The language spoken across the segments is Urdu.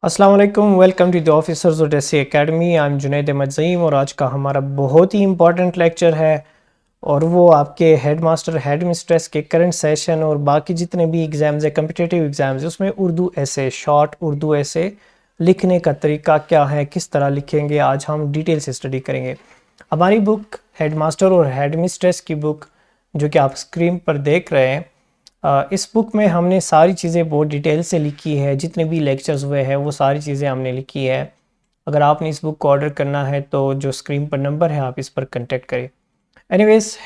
السلام علیکم، welcome to the officers of S C academy. I am Junaid Ahmed Zaeem, اور آج کا ہمارا بہت ہی امپورٹنٹ لیکچر ہے، اور وہ آپ کے ہیڈ ماسٹر ہیڈ مسٹریس کے کرنٹ سیشن اور باقی جتنے بھی ایگزامز ہیں، کمپٹیٹیو ایگزامز، اس میں اردو ایسے، شارٹ اردو ایسے لکھنے کا طریقہ کیا ہے، کس طرح لکھیں گے، آج ہم ڈیٹیل سے اسٹڈی کریں گے۔ ہماری بک ہیڈ ماسٹر اور ہیڈ مسٹریس کی بک جو کہ آپ اسکرین پر دیکھ رہے ہیں، اس بک میں ہم نے ساری چیزیں بہت ڈیٹیل سے لکھی ہے، جتنے بھی لیکچرز ہوئے ہیں وہ ساری چیزیں ہم نے لکھی ہے۔ اگر آپ نے اس بک کو آرڈر کرنا ہے تو جو اسکرین پر نمبر ہے آپ اس پر کنٹیکٹ کریں۔ اینی ویز،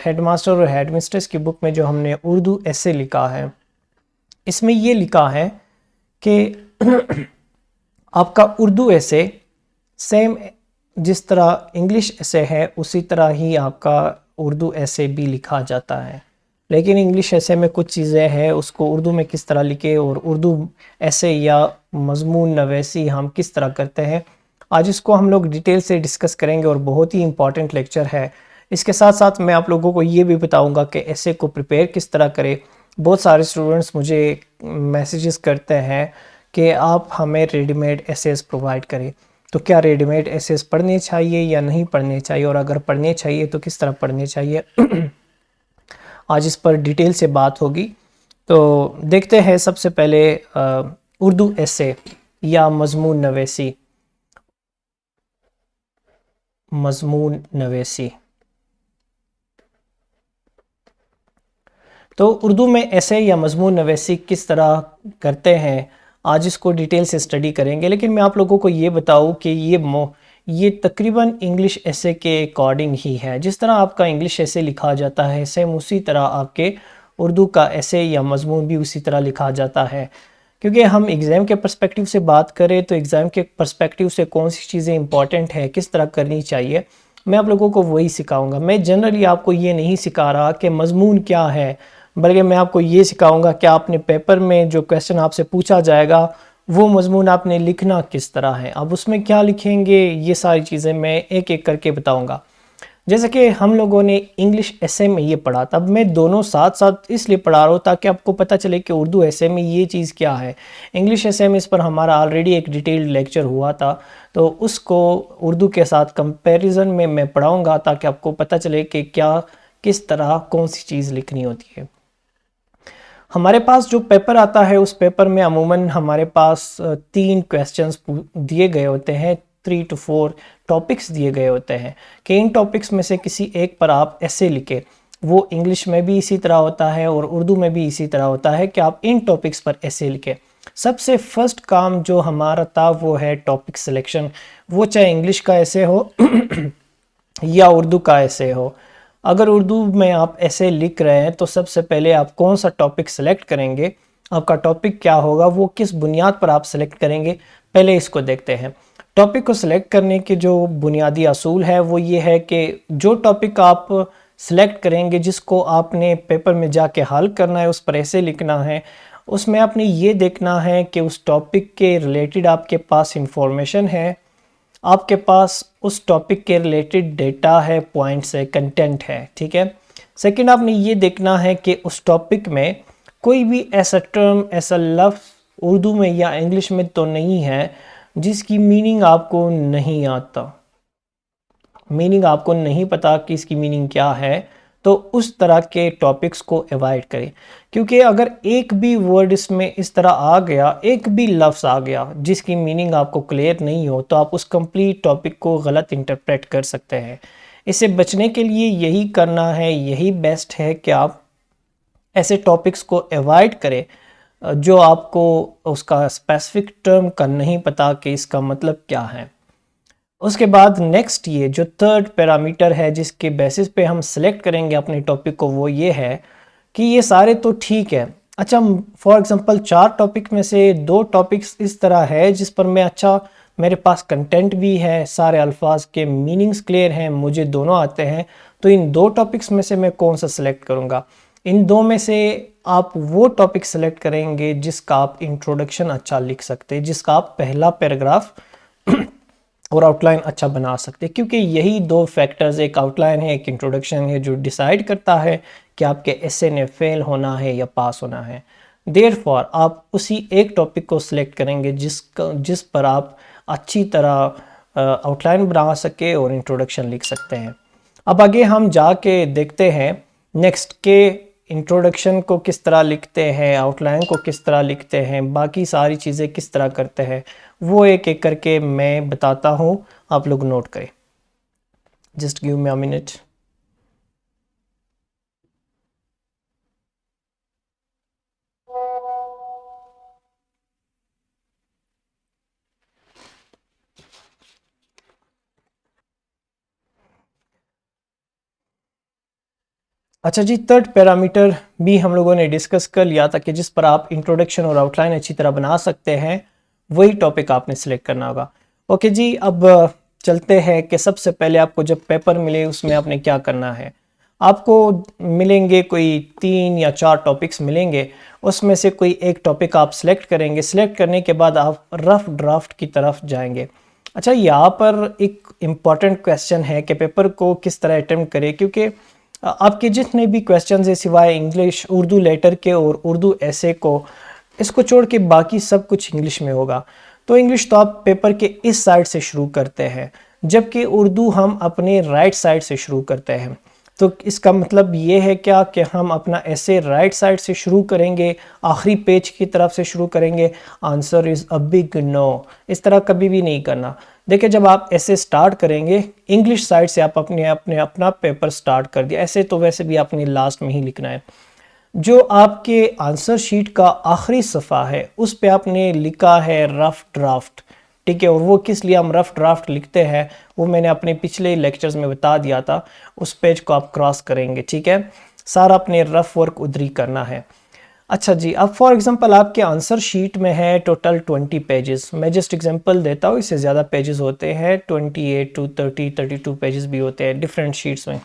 ہیڈ ماسٹر اور ہیڈ مسٹریس کی بک میں جو ہم نے اردو ایسے لکھا ہے، اس میں یہ لکھا ہے کہ آپ کا اردو ایسے سیم جس طرح انگلش ایسے ہے اسی طرح ہی آپ کا اردو ایسے بھی لکھا جاتا ہے، لیکن انگلش ایسے میں کچھ چیزیں ہیں، اس کو اردو میں کس طرح لکھے، اور اردو ایسے یا مضمون نویسی ہم کس طرح کرتے ہیں، آج اس کو ہم لوگ ڈیٹیل سے ڈسکس کریں گے، اور بہت ہی امپورٹنٹ لیکچر ہے۔ اس کے ساتھ ساتھ میں آپ لوگوں کو یہ بھی بتاؤں گا کہ ایسے کو پریپیئر کس طرح کرے۔ بہت سارے اسٹوڈنٹس مجھے میسیجز کرتے ہیں کہ آپ ہمیں ریڈی میڈ ایسیز پرووائڈ کریں، تو کیا ریڈی میڈ ایسیز پڑھنے چاہیے یا نہیں پڑھنے چاہیے، اور اگر پڑھنے چاہیے تو کس طرح پڑھنے چاہیے۔ آج اس پر ڈیٹیل سے بات ہوگی، تو دیکھتے ہیں سب سے پہلے اردو ایسے یا مضمون نویسی۔ مضمون نویسی تو اردو میں ایسے یا مضمون نویسی کس طرح کرتے ہیں، آج اس کو ڈیٹیل سے اسٹڈی کریں گے، لیکن میں آپ لوگوں کو یہ بتاؤں کہ یہ تقریباً انگلش ایسے کے اکارڈنگ ہی ہے۔ جس طرح آپ کا انگلش ایسے لکھا جاتا ہے، سیم اسی طرح آپ کے اردو کا ایسے یا مضمون بھی اسی طرح لکھا جاتا ہے۔ کیونکہ ہم ایگزام کے پرسپیکٹیو سے بات کریں تو ایگزام کے پرسپیکٹیو سے کون سی چیزیں امپورٹنٹ ہے، کس طرح کرنی چاہیے، میں آپ لوگوں کو وہی سکھاؤں گا۔ میں جنرلی آپ کو یہ نہیں سکھا رہا کہ مضمون کیا ہے، بلکہ میں آپ کو یہ سکھاؤں گا کہ آپ نے پیپر میں جو کویسچن آپ سے پوچھا جائے گا وہ مضمون آپ نے لکھنا کس طرح ہے، اب اس میں کیا لکھیں گے، یہ ساری چیزیں میں ایک ایک کر کے بتاؤں گا۔ جیسے کہ ہم لوگوں نے انگلش ایسے میں یہ پڑھا تھا، اب میں دونوں ساتھ ساتھ اس لیے پڑھا رہا ہوں تاکہ آپ کو پتہ چلے کہ اردو ایسے میں یہ چیز کیا ہے۔ انگلش ایسے میں اس پر ہمارا آلریڈی ایک ڈیٹیلڈ لیکچر ہوا تھا، تو اس کو اردو کے ساتھ کمپیریزن میں پڑھاؤں گا تاکہ آپ کو پتہ چلے کہ کس طرح کون سی چیز لکھنی ہوتی ہے۔ ہمارے پاس جو پیپر آتا ہے اس پیپر میں عموماً ہمارے پاس 3 کویسچنز دیے گئے ہوتے ہیں، 3 to 4 ٹاپکس دیے گئے ہوتے ہیں کہ ان ٹاپکس میں سے کسی ایک پر آپ ایسے لکھیں۔ وہ انگلش میں بھی اسی طرح ہوتا ہے اور اردو میں بھی اسی طرح ہوتا ہے کہ آپ ان ٹاپکس پر ایسے لکھیں۔ سب سے فرسٹ کام جو ہمارا تھا وہ ہے ٹاپک سلیکشن، وہ چاہے انگلش کا ایسے ہو یا اردو کا ایسے ہو۔ اگر اردو میں آپ ایسے لکھ رہے ہیں تو سب سے پہلے آپ کون سا ٹاپک سلیکٹ کریں گے، آپ کا ٹاپک کیا ہوگا، وہ کس بنیاد پر آپ سلیکٹ کریں گے، پہلے اس کو دیکھتے ہیں۔ ٹاپک کو سلیکٹ کرنے کے جو بنیادی اصول ہے وہ یہ ہے کہ جو ٹاپک آپ سلیکٹ کریں گے، جس کو آپ نے پیپر میں جا کے حل کرنا ہے، اس پر ایسے لکھنا ہے، اس میں آپ نے یہ دیکھنا ہے کہ اس ٹاپک کے ریلیٹڈ آپ کے پاس انفارمیشن ہے، آپ کے پاس اس ٹاپک کے ریلیٹڈ ڈیٹا ہے، پوائنٹس ہے، کنٹینٹ ہے، ٹھیک ہے۔ سیکنڈ، آپ نے یہ دیکھنا ہے کہ اس ٹاپک میں کوئی بھی ایسا ٹرم، ایسا لفظ اردو میں یا انگلش میں تو نہیں ہے جس کی میننگ آپ کو نہیں آتا، میننگ آپ کو نہیں پتا کہ اس کی میننگ کیا ہے، تو اس طرح کے ٹاپکس کو ایوائڈ کریں۔ کیونکہ اگر ایک بھی ورڈ اس میں اس طرح آ گیا، ایک بھی لفظ آ گیا جس کی میننگ آپ کو کلیئر نہیں ہو، تو آپ اس کمپلیٹ ٹاپک کو غلط انٹرپریٹ کر سکتے ہیں۔ اسے بچنے کے لیے یہی کرنا ہے، یہی بیسٹ ہے کہ آپ ایسے ٹاپکس کو ایوائڈ کریں جو آپ کو اس کا اسپیسیفک ٹرم کا نہیں پتا کہ اس کا مطلب کیا ہے۔ اس کے بعد نیکسٹ یہ جو تھرڈ پیرامیٹر ہے جس کے بیسس پہ ہم سلیکٹ کریں گے اپنے ٹاپک کو، وہ یہ ہے کہ یہ سارے تو ٹھیک ہے، اچھا فار ایگزامپل 4 ٹاپک میں سے 2 ٹاپکس اس طرح ہے جس پر میں میرے پاس کنٹینٹ بھی ہے، سارے الفاظ کے میننگز کلیئر ہیں، مجھے دونوں آتے ہیں، تو ان 2 ٹاپکس میں سے میں کون سا سلیکٹ کروں گا؟ ان 2 میں سے آپ وہ ٹاپک سلیکٹ کریں گے جس کا آپ انٹروڈکشن اچھا لکھ سکتے، جس کا آپ پہلا پیراگراف اور آؤٹ لائن اچھا بنا سکتے، کیونکہ یہی 2 فیکٹرز، ایک آؤٹ لائن ہے، ایک انٹروڈکشن ہے، جو ڈیسائیڈ کرتا ہے کہ آپ کے ایسے نے فیل ہونا ہے یا پاس ہونا ہے۔ Therefore آپ اسی ایک ٹاپک کو سلیکٹ کریں گے جس پر آپ اچھی طرح آؤٹ لائن بنا سکے اور انٹروڈکشن لکھ سکتے ہیں. اب آگے ہم جا کے دیکھتے ہیں نیکسٹ کہ انٹروڈکشن کو کس طرح لکھتے ہیں، آؤٹ لائن کو کس طرح لکھتے ہیں، باقی ساری چیزیں کس طرح کرتے ہیں، وہ ایک ایک کر کے میں بتاتا ہوں، آپ لوگ نوٹ کریں. Just give me a minute. اچھا جی، تھرڈ پیرامیٹر بھی ہم لوگوں نے ڈسکس کر لیا تھا کہ جس پر آپ انٹروڈکشن اور آؤٹ لائن اچھی طرح بنا سکتے ہیں، وہی ٹاپک آپ نے سلیکٹ کرنا ہوگا. اوکے جی، اب چلتے ہیں کہ سب سے پہلے آپ کو جب پیپر ملے اس میں آپ نے کیا کرنا ہے. آپ کو ملیں گے کوئی 3 یا 4 ٹاپکس ملیں گے، اس میں سے کوئی ایک ٹاپک آپ سلیکٹ کریں گے. سلیکٹ کرنے کے بعد آپ رف ڈرافٹ کی طرف جائیں گے. اچھا، یہاں پر ایک امپورٹنٹ کویسچن ہے کہ پیپر کو کس طرح اٹیمپٹ کرے، کیونکہ آپ کے جتنے بھی کویسچنز ہیں سوائے انگلش اردو لیٹر کے اور اردو ایسے کو، اس کو چھوڑ کے باقی سب کچھ انگلش میں ہوگا. تو انگلش تو آپ پیپر کے اس سائڈ سے شروع کرتے ہیں، جبکہ اردو ہم اپنے رائٹ سائڈ سے شروع کرتے ہیں. تو اس کا مطلب یہ ہے کیا کہ ہم اپنا ایسے رائٹ سائڈ سے شروع کریں گے، آخری پیج کی طرف سے شروع کریں گے. Answer is a big no. اس طرح کبھی بھی نہیں کرنا. دیکھیں، جب آپ ایسے سٹارٹ کریں گے انگلش سائڈ سے، آپ اپنا پیپر سٹارٹ کر دیا. ایسے تو ویسے بھی آپ نے لاسٹ میں ہی لکھنا ہے. جو آپ کے آنسر شیٹ کا آخری صفحہ ہے اس پہ آپ نے لکھا ہے رف ڈرافٹ. ٹھیک ہے، اور وہ کس لیے ہم رف ڈرافٹ لکھتے ہیں وہ میں نے اپنے پچھلے لیکچرز میں بتا دیا تھا. اس پیج کو آپ کراس کریں گے. ٹھیک ہے، سارا اپنے رف ورک ادھری کرنا ہے. اچھا جی، اب فار ایگزامپل آپ کے آنسر شیٹ میں ہے ٹوٹل 20 پیجز. میں جسٹ ایگزامپل دیتا ہوں، اس سے زیادہ پیجز ہوتے ہیں، 28 to 30 32 پیجز بھی ہوتے ہیں ڈیفرنٹ شیٹس میں.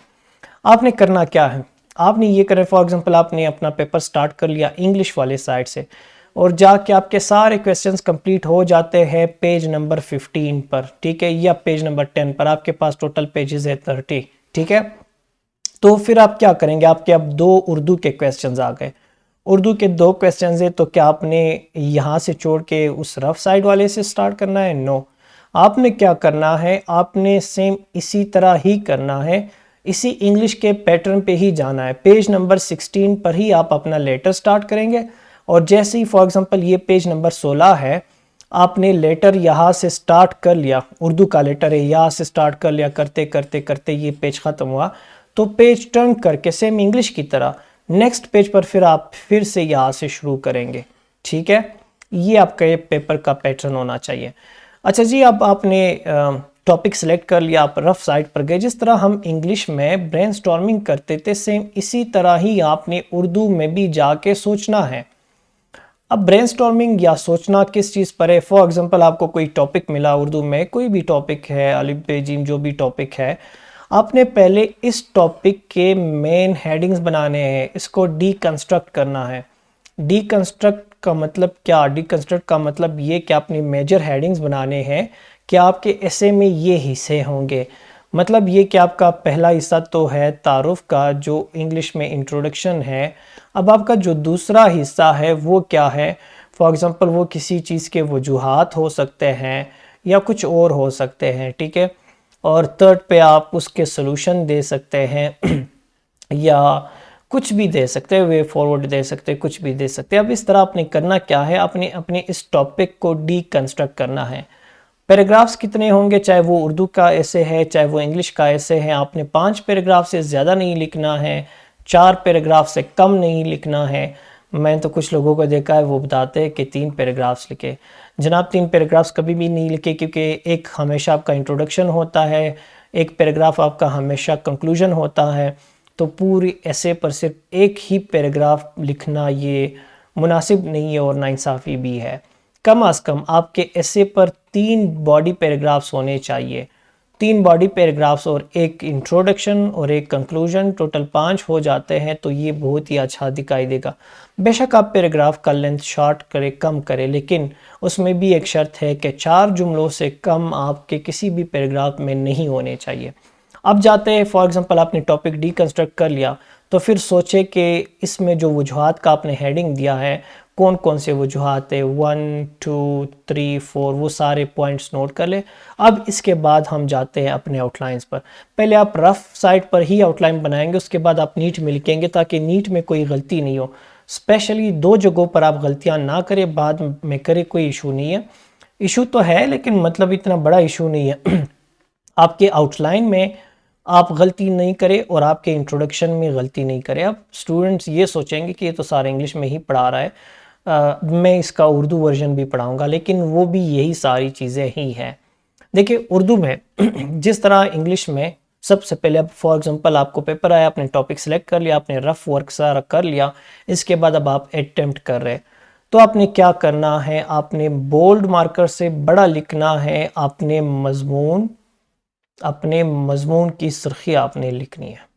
آپ نے کرنا کیا ہے، آپ نے یہ کریں، فار ایگزامپل آپ نے اپنا پیپر سٹارٹ کر لیا انگلش والے سائڈ سے، اور جا کے آپ کے سارے کویسچنز کمپلیٹ ہو جاتے ہیں پیج نمبر 15 پر. ٹھیک ہے، یا پیج نمبر 10 پر. آپ کے پاس ٹوٹل پیجز ہے 30. ٹھیک ہے، تو پھر آپ کیا کریں گے، آپ کے اب 2 اردو کے کویسچنز آ گئے. اردو کے 2 کویسچنز ہیں، تو کیا آپ نے یہاں سے چھوڑ کے اس رف سائڈ والے سے سٹارٹ کرنا ہے؟ نو. آپ نے کیا کرنا ہے، آپ نے سیم اسی طرح ہی کرنا ہے، اسی انگلش کے پیٹرن پہ ہی جانا ہے. پیج نمبر 16 پر ہی آپ اپنا لیٹر سٹارٹ کریں گے، اور جیسے ہی فار ایگزامپل یہ پیج نمبر 16 ہے، آپ نے لیٹر یہاں سے سٹارٹ کر لیا، اردو کا لیٹر ہے، یہاں سے سٹارٹ کر لیا، کرتے کرتے کرتے یہ پیج ختم ہوا، تو پیج ٹرن کر کے سیم انگلش کی طرح نیکسٹ پیج پر پھر آپ پھر سے یہاں سے شروع کریں گے. ٹھیک ہے، یہ آپ کا پیپر کا پیٹرن ہونا چاہیے. اچھا جی، اب آپ نے ٹاپک سلیکٹ کر لیا، آپ رف سائٹ پر گئے. جس طرح ہم انگلش میں برین سٹارمنگ کرتے تھے، سیم اسی طرح ہی آپ نے اردو میں بھی جا کے سوچنا ہے. اب برین سٹارمنگ یا سوچنا کس چیز پر ہے؟ فار ایگزامپل آپ کو کوئی ٹاپک ملا اردو میں، کوئی بھی ٹاپک ہے، الف بے جیم جو بھی ٹاپک ہے، آپ نے پہلے اس ٹاپک کے مین ہیڈنگز بنانے ہیں، اس کو ڈی کنسٹرکٹ کرنا ہے. ڈی کنسٹرکٹ کا مطلب کیا؟ ڈی کنسٹرکٹ کا مطلب یہ کہ آپ نے میجر ہیڈنگز بنانے ہیں کہ آپ کے ایسے میں یہ حصے ہوں گے. مطلب یہ کہ آپ کا پہلا حصہ تو ہے تعارف کا، جو انگلش میں انٹروڈکشن ہے. اب آپ کا جو دوسرا حصہ ہے وہ کیا ہے؟ فار ایگزامپل وہ کسی چیز کے وجوہات ہو سکتے ہیں یا کچھ اور ہو سکتے ہیں. ٹھیک ہے، اور تھرڈ پہ آپ اس کے سلوشن دے سکتے ہیں یا کچھ بھی دے سکتے ہیں، وے فارورڈ دے سکتے ہیں، کچھ بھی دے سکتے ہیں. اب اس طرح آپ نے کرنا کیا ہے، آپ نے اپنے اس ٹاپک کو ڈی کنسٹرکٹ کرنا ہے. پیراگرافز کتنے ہوں گے، چاہے وہ اردو کا ایسے ہے چاہے وہ انگلش کا ایسے ہے، آپ نے 5 پیراگراف سے زیادہ نہیں لکھنا ہے، 4 پیراگراف سے کم نہیں لکھنا ہے. میں تو کچھ لوگوں کو دیکھا ہے وہ بتاتے ہیں کہ 3 پیراگرافز لکھے. جناب 3 پیراگرافز کبھی بھی نہیں لکھے، کیونکہ ایک ہمیشہ آپ کا انٹروڈکشن ہوتا ہے، ایک پیراگراف آپ کا ہمیشہ کنکلوژن ہوتا ہے. تو پوری ایسے پر صرف ایک ہی پیراگراف لکھنا یہ مناسب نہیں ہے اور ناانصافی بھی ہے. کم از کم آپ کے ایسے پر 3 باڈی پیراگرافز ہونے چاہیے. 3 باڈی پیراگرافز اور ایک انٹروڈکشن اور ایک کنکلوژن، ٹوٹل 5 ہو جاتے ہیں، تو یہ بہت ہی اچھا دکھائی دے گا. بے شک آپ پیراگراف کا لینتھ شارٹ کرے، کم کرے، لیکن اس میں بھی ایک شرط ہے کہ 4 جملوں سے کم آپ کے کسی بھی پیراگراف میں نہیں ہونے چاہیے. اب جاتے ہیں، فار ایگزامپل آپ نے ٹاپک ڈی کنسٹرکٹ کر لیا، تو پھر سوچے کہ اس میں جو وجوہات کا آپ نے ہیڈنگ دیا ہے کون کون سے وجوہات ہیں، 1 2 3 4، وہ سارے پوائنٹس نوٹ کر لیں۔ اب اس کے بعد ہم جاتے ہیں اپنے آؤٹ لائنس پر۔ پہلے آپ رف سائٹ پر ہی آؤٹ لائن بنائیں گے، اس کے بعد آپ نیٹ میں لکھیں گے تاکہ نیٹ میں کوئی غلطی نہیں ہو۔ اسپیشلی 2 جگہوں پر آپ غلطیاں نہ کریں، بعد میں کرے، کوئی ایشو نہیں ہے۔ ایشو تو ہے لیکن مطلب اتنا بڑا ایشو نہیں ہے۔ آپ کے آؤٹ لائن میں آپ غلطی نہیں کرے اور آپ کے انٹروڈکشن میں غلطی نہیں کرے۔ اب سٹوڈنٹس یہ سوچیں گے کہ یہ تو سارا انگلش میں ہی پڑھا رہا ہے، میں اس کا اردو ورژن بھی پڑھاؤں گا، لیکن وہ بھی یہی ساری چیزیں ہی ہیں۔ دیکھیں اردو میں جس طرح انگلش میں سب سے پہلے، اب فار ایگزامپل آپ کو پیپر آیا، آپ نے ٹاپک سلیکٹ کر لیا، آپ نے رف ورک سارا کر لیا، اس کے بعد اب آپ اٹیمپٹ کر رہے، تو آپ نے کیا کرنا ہے، آپ نے بولڈ مارکر سے بڑا لکھنا ہے، اپنے مضمون کی سرخی آپ نے لکھنی ہے،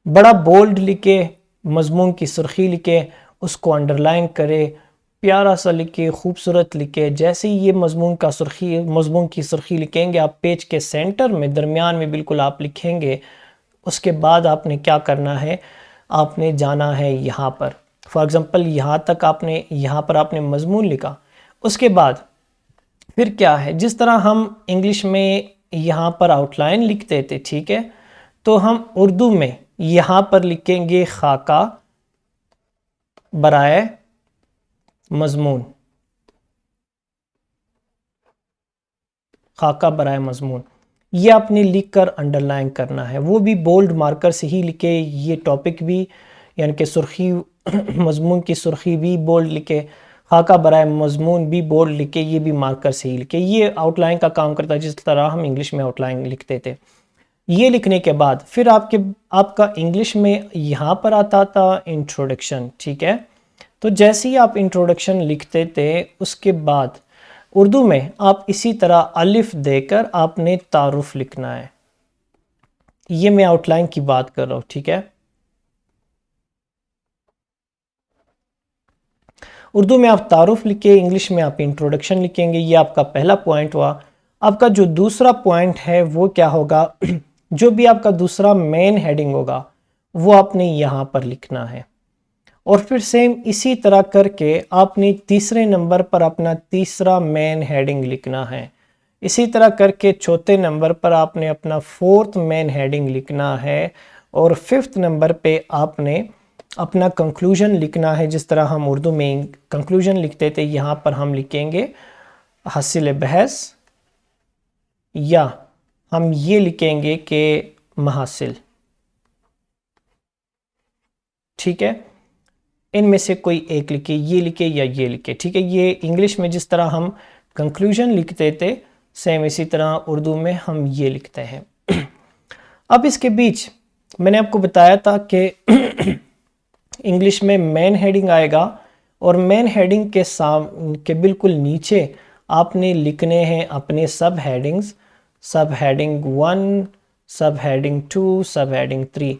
بڑا بولڈ لکھے، مضمون کی سرخی لکھے، اس کو انڈرلائن کرے، پیارا سا لکھے، خوبصورت لکھے۔ جیسے ہی یہ مضمون کی سرخی لکھیں گے آپ، پیج کے سینٹر میں درمیان میں بالکل آپ لکھیں گے۔ اس کے بعد آپ نے کیا کرنا ہے، آپ نے جانا ہے یہاں پر، فار ایگزامپل یہاں تک یہاں پر آپ نے مضمون لکھا۔ اس کے بعد پھر کیا ہے، جس طرح ہم انگلش میں یہاں پر آؤٹ لائن لکھتے تھے، ٹھیک ہے، تو ہم اردو میں یہاں پر لکھیں گے خاکہ برائے مضمون، خاکہ برائے مضمون، یہ آپ نے لکھ کر انڈرلائن کرنا ہے، وہ بھی بولڈ مارکر سے ہی لکھے، یہ ٹاپک بھی یعنی کہ سرخی مضمون کی سرخی بھی بولڈ لکھے، خاکہ برائے مضمون بھی بولڈ لکھے، یہ بھی مارکر سے ہی لکھے۔ یہ آؤٹ لائن کا کام کرتا ہے جس طرح ہم انگلش میں آؤٹ لائن لکھتے تھے۔ یہ لکھنے کے بعد پھر آپ کا انگلش میں یہاں پر آتا تھا انٹروڈکشن، ٹھیک ہے، تو جیسے ہی آپ انٹروڈکشن لکھتے تھے، اس کے بعد اردو میں آپ اسی طرح الف دے کر آپ نے تعارف لکھنا ہے۔ یہ میں آؤٹ لائن کی بات کر رہا ہوں، ٹھیک ہے۔ اردو میں آپ تعارف لکھیں، انگلش میں آپ انٹروڈکشن لکھیں گے، یہ آپ کا پہلا پوائنٹ ہوا۔ آپ کا جو دوسرا پوائنٹ ہے وہ کیا ہوگا، جو بھی آپ کا دوسرا مین ہیڈنگ ہوگا وہ آپ نے یہاں پر لکھنا ہے، اور پھر سیم اسی طرح کر کے آپ نے تیسرے نمبر پر اپنا تیسرا مین ہیڈنگ لکھنا ہے، اسی طرح کر کے چوتھے نمبر پر آپ نے اپنا فورتھ مین ہیڈنگ لکھنا ہے، اور ففتھ نمبر پہ آپ نے اپنا کنکلوژن لکھنا ہے۔ جس طرح ہم اردو میں کنکلوژن لکھتے تھے، یہاں پر ہم لکھیں گے حاصل بحث، یا ہم یہ لکھیں گے کہ محاصل، ٹھیک ہے، ان میں سے کوئی ایک لکھے، یہ لکھے یا یہ لکھے، ٹھیک ہے۔ یہ انگلش میں جس طرح ہم کنکلوژن لکھتے تھے، سیم اسی طرح اردو میں ہم یہ لکھتے ہیں۔ اب اس کے بیچ میں نے آپ کو بتایا تھا کہ انگلش میں مین ہیڈنگ آئے گا، اور مین ہیڈنگ کے بالکل نیچے آپ نے لکھنے ہیں اپنے sub headings, sub heading 1، sub heading 2، sub heading 3۔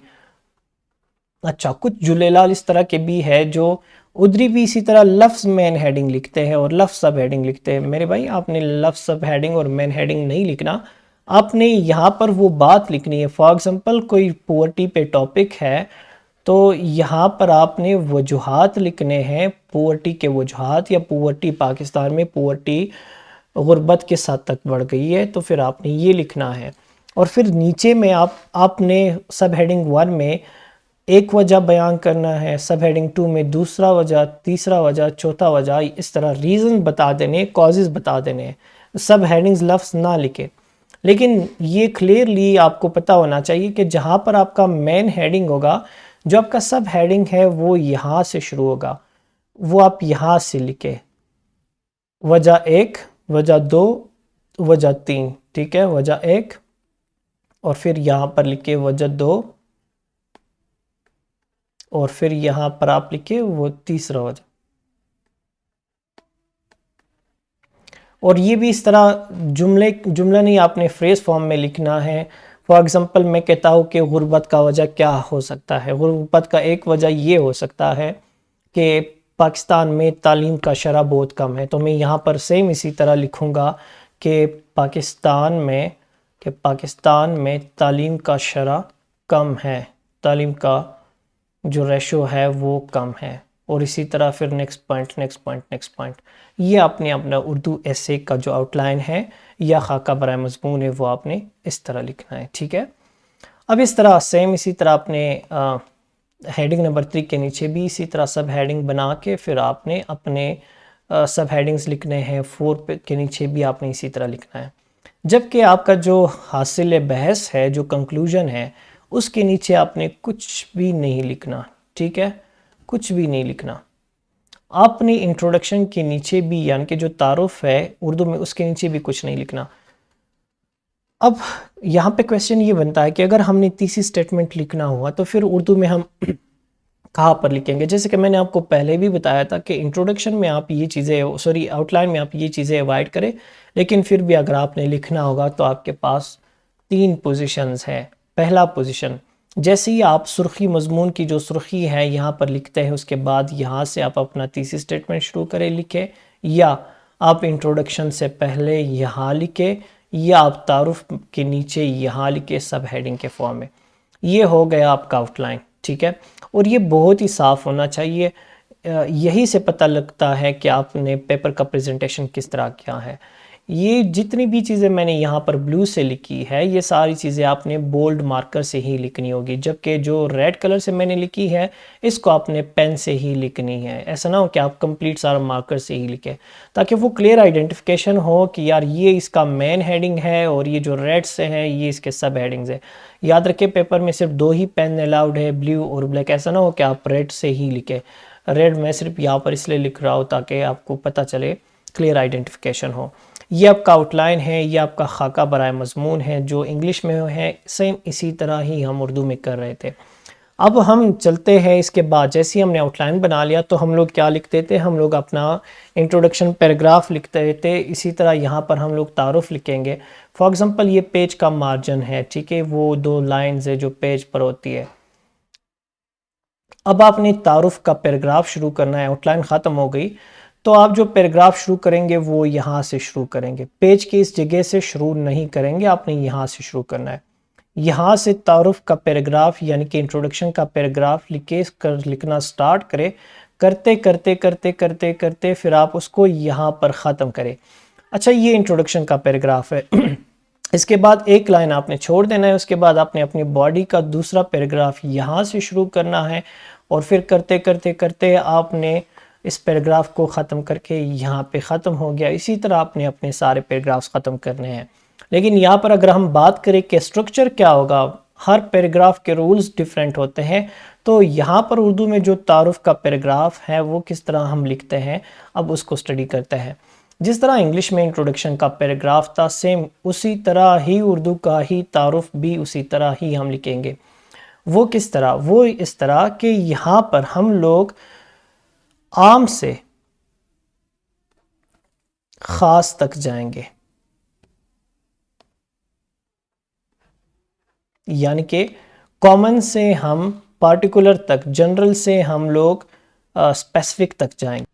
اچھا، کچھ جلیلال اس طرح کے بھی ہے جو ادھری بھی اسی طرح لفظ مین ہیڈنگ لکھتے ہیں اور لفظ سب ہیڈنگ لکھتے ہیں۔ میرے بھائی آپ نے لفظ سب ہیڈنگ اور مین ہیڈنگ نہیں لکھنا، آپ نے یہاں پر وہ بات لکھنی ہے۔ فار ایگزامپل کوئی پورٹی پہ ٹاپک ہے تو یہاں پر آپ نے وجوہات لکھنے ہیں، پورٹی کے وجوہات، یا پورٹی پاکستان میں پورٹی غربت کے ساتھ تک بڑھ گئی ہے، تو پھر آپ نے یہ لکھنا ہے۔ اور پھر نیچے میں آپ نے سب ہیڈنگ 1 میں ایک وجہ بیان کرنا ہے، سب ہیڈنگ 2 میں دوسرا وجہ، تیسرا وجہ، چوتھا وجہ، اس طرح ریزن بتا دینے، کازز بتا دینے۔ سب ہیڈنگز لفظ نہ لکھے، لیکن یہ کلیئرلی آپ کو پتہ ہونا چاہیے کہ جہاں پر آپ کا مین ہیڈنگ ہوگا، جو آپ کا سب ہیڈنگ ہے وہ یہاں سے شروع ہوگا، وہ آپ یہاں سے لکھے، وجہ 1، وجہ 2، وجہ 3، ٹھیک ہے، وجہ 1، اور پھر یہاں پر لکھے وجہ 2، اور پھر یہاں پر آپ لکھے وہ تیسرا وجہ۔ اور یہ بھی اس طرح جملہ نہیں، آپ نے فریز فارم میں لکھنا ہے۔ فار ایگزامپل میں کہتا ہوں کہ غربت کا وجہ کیا ہو سکتا ہے، غربت کا ایک وجہ یہ ہو سکتا ہے کہ پاکستان میں تعلیم کا شرح بہت کم ہے، تو میں یہاں پر سیم اسی طرح لکھوں گا کہ پاکستان میں تعلیم کا شرح کم ہے، تعلیم کا جو ریشو ہے وہ کم ہے، اور اسی طرح پھر next point next point next point. یہ آپ نے اپنا اردو ایسے کا جو آؤٹ لائن ہے یا خاکہ برائے مضمون ہے وہ آپ نے اس طرح لکھنا ہے. ٹھیک ہے. اب اس طرح سیم اسی طرح آپ نے ہیڈنگ نمبر 3 کے نیچے بھی اسی طرح سب ہیڈنگ بنا کے پھر آپ نے اپنے سب ہیڈنگز لکھنے ہیں. 4 کے نیچے بھی آپ نے اسی طرح لکھنا ہے. جبکہ آپ کا جو حاصل بحث ہے، جو کنکلوژن ہے، اس کے نیچے آپ نے کچھ بھی نہیں لکھنا. ٹھیک ہے، کچھ بھی نہیں لکھنا. آپ نے انٹروڈکشن کے نیچے بھی، یعنی کہ جو تعارف ہے اردو میں، اس کے نیچے بھی کچھ نہیں لکھنا. اب یہاں پہ کویسچن یہ بنتا ہے کہ اگر ہم نے تیسری سٹیٹمنٹ لکھنا ہوا تو پھر اردو میں ہم کہاں پر لکھیں گے؟ جیسے کہ میں نے آپ کو پہلے بھی بتایا تھا کہ انٹروڈکشن میں آپ یہ چیزیں آؤٹ لائن میں آپ یہ چیزیں اوائڈ کریں، لیکن پھر بھی اگر آپ نے لکھنا ہوگا تو آپ کے پاس 3 پوزیشنز ہیں. پہلا پوزیشن، جیسے ہی آپ سرخی مضمون کی جو سرخی ہے یہاں پر لکھتے ہیں، اس کے بعد یہاں سے آپ اپنا تیسری سٹیٹمنٹ شروع کریں لکھیں، یا آپ انٹروڈکشن سے پہلے یہاں لکھیں، یا آپ تعارف کے نیچے یہاں لکھیں سب ہیڈنگ کے فارم میں. یہ ہو گیا آپ کا آؤٹ لائن. ٹھیک ہے، اور یہ بہت ہی صاف ہونا چاہیے. یہی سے پتہ لگتا ہے کہ آپ نے پیپر کا پریزنٹیشن کس طرح کیا ہے. یہ جتنی بھی چیزیں میں نے یہاں پر بلو سے لکھی ہے، یہ ساری چیزیں آپ نے بولڈ مارکر سے ہی لکھنی ہوگی، جبکہ جو ریڈ کلر سے میں نے لکھی ہے اس کو آپ نے پین سے ہی لکھنی ہے. ایسا نہ ہو کہ آپ کمپلیٹ سارا مارکر سے ہی لکھیں، تاکہ وہ کلیئر آئیڈینٹیفیکیشن ہو کہ یار یہ اس کا مین ہیڈنگ ہے اور یہ جو ریڈ سے ہے یہ اس کے سب ہیڈنگز ہیں. یاد رکھیں پیپر میں صرف 2 ہی پین الاؤڈ ہے، بلیو اور بلیک. ایسا نہ ہو کہ آپ ریڈ سے ہی لکھیں. ریڈ میں صرف یہاں پر اس لیے لکھ رہا ہوں تاکہ آپ کو پتہ چلے، کلیئر آئیڈینٹیفیکیشن ہو. یہ آپ کا آؤٹ لائن ہے، یہ آپ کا خاکہ برائے مضمون ہے جو انگلش میں ہے. سیم اسی طرح ہی ہم اردو میں کر رہے تھے. اب ہم چلتے ہیں اس کے بعد. جیسے ہی ہم نے آؤٹ لائن بنا لیا تو ہم لوگ کیا لکھتے تھے؟ ہم لوگ اپنا انٹروڈکشن پیراگراف لکھتے تھے. اسی طرح یہاں پر ہم لوگ تعارف لکھیں گے. فار ایگزامپل یہ پیج کا مارجن ہے، ٹھیک ہے، وہ 2 لائنز ہے جو پیج پر ہوتی ہے. اب آپ نے تعارف کا پیراگراف شروع کرنا ہے. آؤٹ لائن ختم ہو گئی تو آپ جو پیراگراف شروع کریں گے وہ یہاں سے شروع کریں گے. پیج کی اس جگہ سے شروع نہیں کریں گے، آپ نے یہاں سے شروع کرنا ہے. یہاں سے تعارف کا پیراگراف یعنی کہ انٹروڈکشن کا پیراگراف لکھنا سٹارٹ کرے. کرتے کرتے کرتے کرتے کرتے پھر آپ اس کو یہاں پر ختم کریں. اچھا، یہ انٹروڈکشن کا پیراگراف ہے. اس کے بعد ایک لائن آپ نے چھوڑ دینا ہے. اس کے بعد آپ نے اپنی باڈی کا دوسرا پیراگراف یہاں سے شروع کرنا ہے، اور پھر کرتے کرتے کرتے آپ نے اس پیراگراف کو ختم کر کے یہاں پہ ختم ہو گیا. اسی طرح آپ نے اپنے سارے پیراگرافز ختم کرنے ہیں. لیکن یہاں پر اگر ہم بات کریں کہ اسٹرکچر کیا ہوگا، ہر پیراگراف کے رولز ڈیفرنٹ ہوتے ہیں. تو یہاں پر اردو میں جو تعارف کا پیراگراف ہے وہ کس طرح ہم لکھتے ہیں، اب اس کو سٹڈی کرتے ہیں. جس طرح انگلش میں انٹروڈکشن کا پیراگراف تھا، سیم اسی طرح ہی اردو کا ہی تعارف بھی اسی طرح ہی ہم لکھیں گے. وہ کس طرح؟ وہ اس طرح کہ یہاں پر ہم لوگ عام سے خاص تک جائیں گے. یعنی کہ کامن سے ہم پارٹیکولر تک، جنرل سے ہم لوگ اسپیسیفک تک جائیں گے.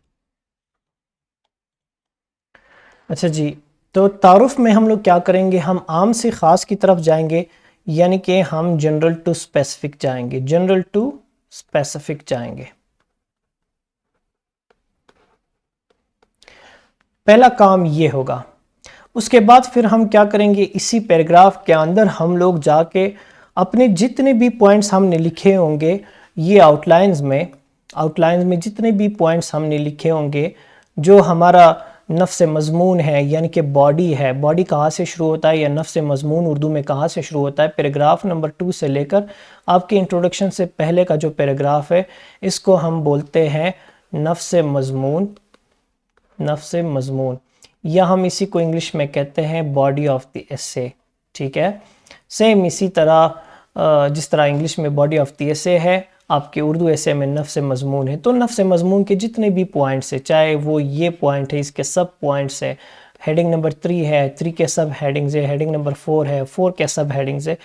اچھا جی، تو تعارف میں ہم لوگ کیا کریں گے؟ ہم عام سے خاص کی طرف جائیں گے، یعنی کہ ہم جنرل ٹو اسپیسیفک جائیں گے. جنرل ٹو اسپیسیفک جائیں گے. پہلا کام یہ ہوگا. اس کے بعد پھر ہم کیا کریں گے؟ اسی پیراگراف کے اندر ہم لوگ جا کے اپنے جتنے بھی پوائنٹس ہم نے لکھے ہوں گے، یہ آؤٹ لائنز میں جتنے بھی پوائنٹس ہم نے لکھے ہوں گے، جو ہمارا نفس مضمون ہے، یعنی کہ باڈی ہے. باڈی کہاں سے شروع ہوتا ہے یا نفس مضمون اردو میں کہاں سے شروع ہوتا ہے؟ پیراگراف نمبر 2 سے لے کر آپ کے انٹروڈکشن سے پہلے کا جو پیراگراف ہے اس کو ہم بولتے ہیں نفس مضمون. نفس مضمون، یا ہم اسی کو انگلش میں کہتے ہیں باڈی آف دی ایسے. ٹھیک ہے، سیم اسی طرح جس طرح انگلش میں باڈی آف دی ایسے ہے، آپ کے اردو ایسے میں نفس مضمون ہے. تو نفس مضمون کے جتنے بھی پوائنٹس ہیں، چاہے وہ یہ پوائنٹ ہے، اس کے سب پوائنٹس ہیں. ہیڈنگ نمبر 3 ہے، 3 کے سب ہیڈنگز ہے. ہیڈنگ نمبر 4 ہے، 4 کے سب ہیڈنگز ہے.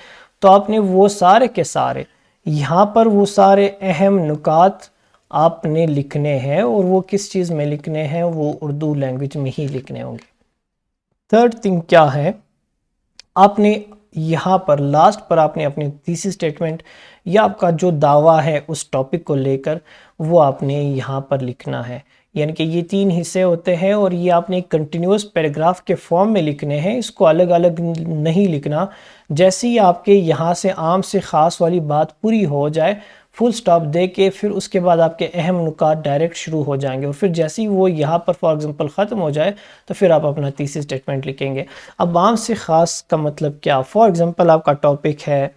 تو آپ نے وہ سارے کے سارے یہاں پر وہ سارے اہم نکات آپ نے لکھنے ہیں، اور وہ کس چیز میں لکھنے ہیں؟ وہ اردو لینگویج میں ہی لکھنے ہوں گے. تھرڈ تھنگ کیا ہے؟ آپ نے یہاں پر لاسٹ پر آپ نے اپنی تیسری سٹیٹمنٹ یا آپ کا جو دعویٰ ہے اس ٹاپک کو لے کر وہ آپ نے یہاں پر لکھنا ہے. یعنی کہ یہ 3 حصے ہوتے ہیں اور یہ آپ نے کنٹینیوس پیراگراف کے فارم میں لکھنے ہیں، اس کو الگ الگ نہیں لکھنا. جیسے ہی آپ کے یہاں سے عام سے خاص والی بات پوری ہو جائے، فل سٹاپ دے کے پھر اس کے بعد آپ کے اہم نکات ڈائریکٹ شروع ہو جائیں گے، اور پھر جیسے ہی وہ یہاں پر فار ایگزامپل ختم ہو جائے تو پھر آپ اپنا تیسری سٹیٹمنٹ لکھیں گے. اب عام سے خاص کا مطلب کیا؟ فار ایگزامپل آپ کا ٹاپک ہے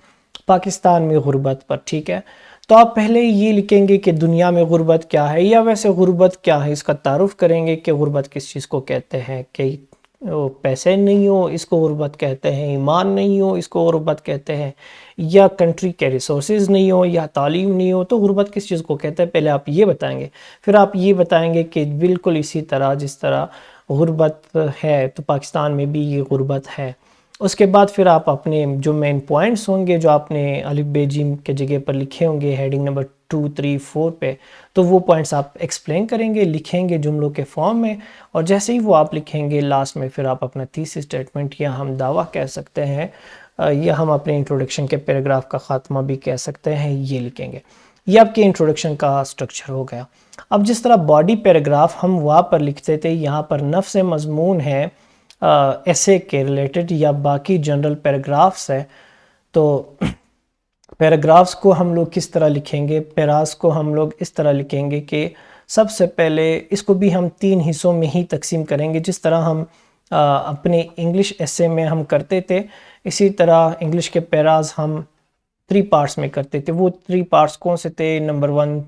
پاکستان میں غربت پر، ٹھیک ہے، تو آپ پہلے یہ لکھیں گے کہ دنیا میں غربت کیا ہے، یا ویسے غربت کیا ہے اس کا تعارف کریں گے کہ غربت کس چیز کو کہتے ہیں، کہ پیسے نہیں ہو اس کو غربت کہتے ہیں، ایمان نہیں ہو اس کو غربت کہتے ہیں، یا کنٹری کے ریسورسز نہیں ہو، یا تعلیم نہیں ہو، تو غربت کس چیز کو کہتے ہیں پہلے آپ یہ بتائیں گے. پھر آپ یہ بتائیں گے کہ بالکل اسی طرح جس طرح غربت ہے تو پاکستان میں بھی یہ غربت ہے. اس کے بعد پھر آپ اپنے جو مین پوائنٹس ہوں گے جو آپ نے الف ب ج کے جگہ پر لکھے ہوں گے ہیڈنگ نمبر 2 3 4 پہ، تو وہ پوائنٹس آپ ایکسپلین کریں گے، لکھیں گے جملوں کے فارم میں، اور جیسے ہی وہ آپ لکھیں گے لاسٹ میں پھر آپ اپنا تیسری سٹیٹمنٹ یا ہم دعویٰ کہہ سکتے ہیں، یا ہم اپنے انٹروڈکشن کے پیراگراف کا خاتمہ بھی کہہ سکتے ہیں، یہ لکھیں گے. یہ آپ کے انٹروڈکشن کا سٹرکچر ہو گیا. اب جس طرح باڈی پیراگراف ہم وہاں پر لکھتے تھے، یہاں پر نفس مضمون ہے ایسے کے ریلیٹڈ یا باقی جنرل پیراگرافس ہے، تو پیراگرافس کو ہم لوگ کس طرح لکھیں گے؟ پیراز کو ہم لوگ اس طرح لکھیں گے کہ سب سے پہلے اس کو بھی ہم 3 حصوں میں ہی تقسیم کریں گے، جس طرح ہم اپنے انگلش ایسے میں ہم کرتے تھے، اسی طرح انگلش کے پیراز ہم 3 پارٹس میں کرتے تھے. وہ 3 پارٹس کون سے تھے؟ نمبر 1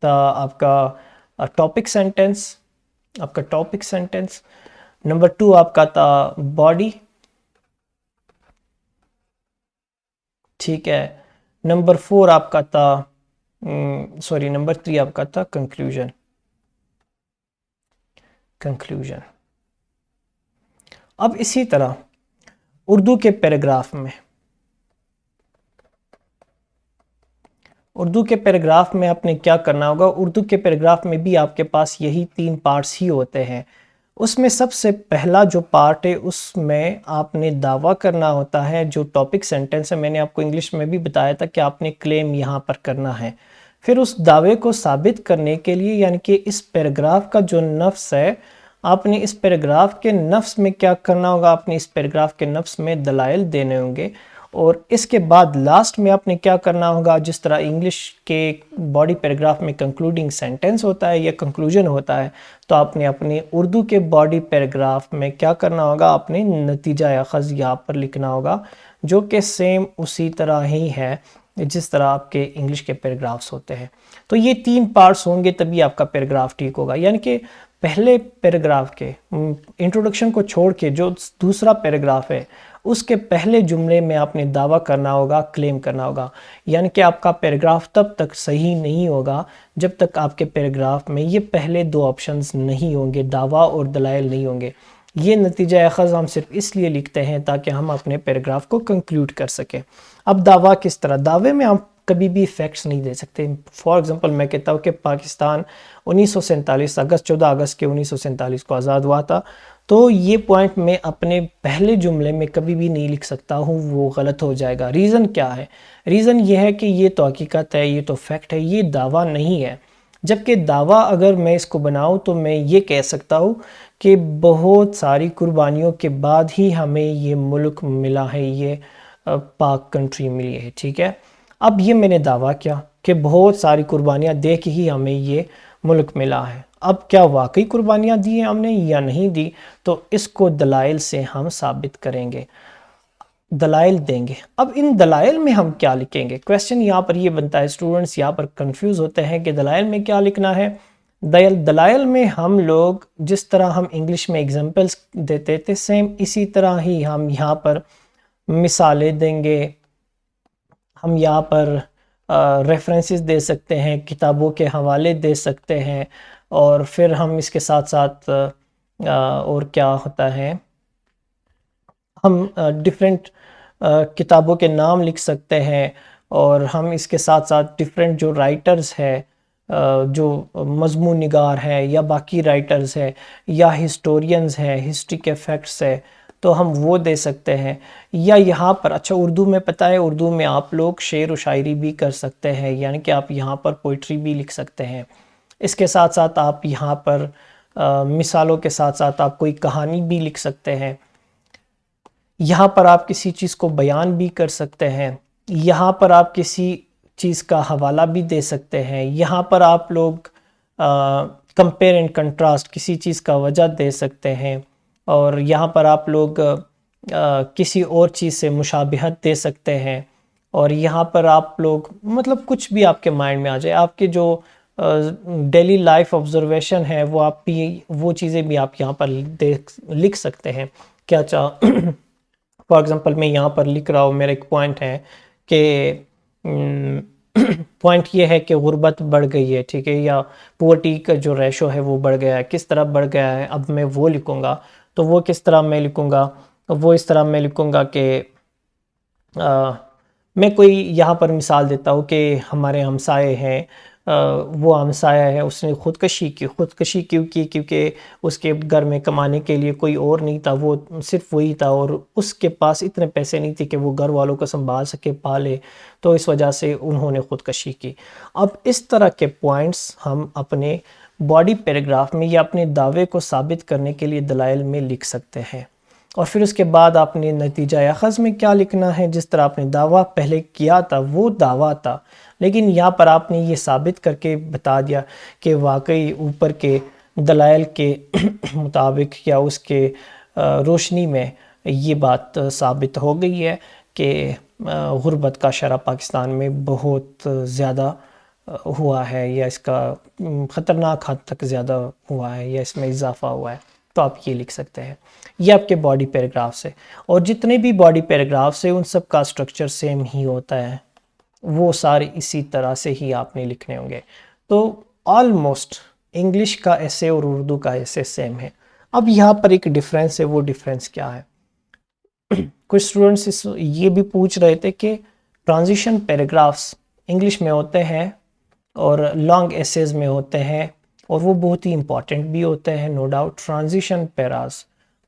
تھا آپ کا ٹاپک سینٹنس، آپ کا ٹاپک سینٹنس. نمبر 2 آپ کا تھا باڈی، ٹھیک ہے. نمبر 4 آپ کا تھا نمبر 3 آپ کا تھا کنکلوژن. اب اسی طرح اردو کے پیراگراف میں آپ نے کیا کرنا ہوگا؟ اردو کے پیراگراف میں بھی آپ کے پاس یہی 3 پارٹس ہی ہوتے ہیں. اس میں سب سے پہلا جو پارٹ ہے اس میں آپ نے دعویٰ کرنا ہوتا ہے. جو ٹاپک سینٹنس ہے، میں نے آپ کو انگلش میں بھی بتایا تھا کہ آپ نے کلیم یہاں پر کرنا ہے. پھر اس دعوے کو ثابت کرنے کے لیے، یعنی کہ اس پیراگراف کا جو نفس ہے، آپ نے اس پیراگراف کے نفس میں کیا کرنا ہوگا؟ آپ نے اس پیراگراف کے نفس میں دلائل دینے ہوں گے، اور اس کے بعد لاسٹ میں آپ نے کیا کرنا ہوگا؟ جس طرح انگلش کے باڈی پیراگراف میں کنکلوڈنگ سینٹنس ہوتا ہے یا کنکلوژن ہوتا ہے، تو آپ نے اپنے اردو کے باڈی پیراگراف میں کیا کرنا ہوگا؟ آپ نے نتیجہ اخذ یہاں پر لکھنا ہوگا، جو کہ سیم اسی طرح ہی ہے جس طرح آپ کے انگلش کے پیراگرافس ہوتے ہیں. تو یہ 3 پارٹس ہوں گے تبھی آپ کا پیراگراف ٹھیک ہوگا. یعنی کہ پہلے پیراگراف کے انٹروڈکشن کو چھوڑ کے جو دوسرا پیراگراف ہے اس کے پہلے جملے میں آپ نے دعویٰ کرنا ہوگا، کلیم کرنا ہوگا. یعنی کہ آپ کا پیراگراف تب تک صحیح نہیں ہوگا جب تک آپ کے پیراگراف میں یہ پہلے 2 آپشنز نہیں ہوں گے، دعویٰ اور دلائل نہیں ہوں گے. یہ نتیجہ اخذ ہم صرف اس لیے لکھتے ہیں تاکہ ہم اپنے پیراگراف کو کنکلوڈ کر سکیں. اب دعویٰ کس طرح؟ دعوے میں آپ کبھی بھی فیکٹس نہیں دے سکتے. فار ایگزامپل میں کہتا ہوں کہ پاکستان 1947 14 اگست کے 1947 کو آزاد ہوا تھا، تو یہ پوائنٹ میں اپنے پہلے جملے میں کبھی بھی نہیں لکھ سکتا ہوں، وہ غلط ہو جائے گا. ریزن کیا ہے؟ ریزن یہ ہے کہ یہ تو حقیقت ہے، یہ تو فیکٹ ہے، یہ دعویٰ نہیں ہے. جبکہ دعویٰ اگر میں اس کو بناؤں تو میں یہ کہہ سکتا ہوں کہ بہت ساری قربانیوں کے بعد ہی ہمیں یہ ملک ملا ہے، یہ پاک کنٹری ملی ہے، ٹھیک ہے. اب یہ میں نے دعویٰ کیا کہ بہت ساری قربانیاں دے کے ہی ہمیں یہ ملک ملا ہے. اب کیا واقعی قربانیاں دی ہیں ہم نے یا نہیں دی؟ تو اس کو دلائل سے ہم ثابت کریں گے، دلائل دیں گے. اب ان دلائل میں ہم کیا لکھیں گے؟ کویسچن یہاں پر یہ بنتا ہے، اسٹوڈنٹس یہاں پر کنفیوز ہوتے ہیں کہ دلائل میں کیا لکھنا ہے. دلائل میں ہم لوگ جس طرح ہم انگلش میں ایگزامپلس دیتے تھے سیم اسی طرح ہی ہم یہاں پر مثالیں دیں گے. ہم یہاں پر ریفرنسز دے سکتے ہیں، کتابوں کے حوالے دے سکتے ہیں، اور پھر ہم اس کے ساتھ ساتھ اور کیا ہوتا ہے، ہم ڈیفرنٹ کتابوں کے نام لکھ سکتے ہیں، اور ہم اس کے ساتھ ساتھ ڈیفرنٹ جو رائٹرز ہے، جو مضمون نگار ہے یا باقی رائٹرز ہے یا ہسٹورینز ہے، ہسٹری کے فیکٹس ہے، تو ہم وہ دے سکتے ہیں. یا یہاں پر اچھا اردو میں پتہ ہے اردو میں آپ لوگ شعر و شاعری بھی کر سکتے ہیں، یعنی کہ آپ یہاں پر پوئٹری بھی لکھ سکتے ہیں. اس کے ساتھ ساتھ آپ یہاں پر مثالوں کے ساتھ ساتھ آپ کوئی کہانی بھی لکھ سکتے ہیں. یہاں پر آپ کسی چیز کو بیان بھی کر سکتے ہیں. یہاں پر آپ کسی چیز کا حوالہ بھی دے سکتے ہیں. یہاں پر آپ لوگ کمپیئر اینڈ کنٹراسٹ کسی چیز کا وجہ دے سکتے ہیں. اور یہاں پر آپ لوگ کسی اور چیز سے مشابہت دے سکتے ہیں. اور یہاں پر آپ لوگ مطلب کچھ بھی آپ کے مائنڈ میں آ جائے، آپ کے جو ڈیلی لائف آبزرویشن ہے وہ آپ بھی وہ چیزیں بھی آپ یہاں پر لکھ سکتے ہیں. کیا فار ایگزامپل میں یہاں پر لکھ رہا ہوں، میرا ایک پوائنٹ ہے کہ پوائنٹ یہ ہے کہ غربت بڑھ گئی ہے، ٹھیک ہے، یا پورٹی کا جو ریشو ہے وہ بڑھ گیا ہے. کس طرح بڑھ گیا ہے اب میں وہ لکھوں گا. تو وہ کس طرح میں لکھوں گا؟ وہ اس طرح میں لکھوں گا کہ میں کوئی یہاں پر مثال دیتا ہوں کہ ہمارے ہمسائے ہیں، وہ ہمسایہ ہے، اس نے خودکشی کیوں کی؟ کیونکہ اس کے گھر میں کمانے کے لیے کوئی اور نہیں تھا، وہ صرف وہی تھا، اور اس کے پاس اتنے پیسے نہیں تھے کہ وہ گھر والوں کو سنبھال سکے، پالے، تو اس وجہ سے انہوں نے خودکشی کی. اب اس طرح کے پوائنٹس ہم اپنے باڈی پیراگراف میں یا اپنے دعوے کو ثابت کرنے کے لیے دلائل میں لکھ سکتے ہیں. اور پھر اس کے بعد آپ نے نتیجہ اخذ میں کیا لکھنا ہے. جس طرح آپ نے دعویٰ پہلے کیا تھا وہ دعویٰ تھا، لیکن یہاں پر آپ نے یہ ثابت کر کے بتا دیا کہ واقعی اوپر کے دلائل کے مطابق یا اس کے روشنی میں یہ بات ثابت ہو گئی ہے کہ غربت کا شرح پاکستان میں بہت زیادہ ہوا ہے، یا اس کا خطرناک حد تک زیادہ ہوا ہے، یا اس میں اضافہ ہوا ہے. تو آپ یہ لکھ سکتے ہیں. یہ آپ کے باڈی پیراگراف سے، اور جتنے بھی باڈی پیراگراف سے ان سب کا سٹرکچر سیم ہی ہوتا ہے، وہ سارے اسی طرح سے ہی آپ نے لکھنے ہوں گے. تو آلموسٹ انگلش کا ایسے اور اردو کا ایسے سیم ہے. اب یہاں پر ایک ڈیفرنس ہے. وہ ڈیفرنس کیا ہے؟ کچھ اسٹوڈنٹس یہ بھی پوچھ رہے تھے کہ ٹرانزیشن پیراگرافس انگلش میں ہوتے ہیں اور لانگ ایسیز میں ہوتے ہیں، اور وہ بہت ہی امپورٹنٹ بھی ہوتے ہیں، نو ڈاؤٹ. ٹرانزیشن پیراز،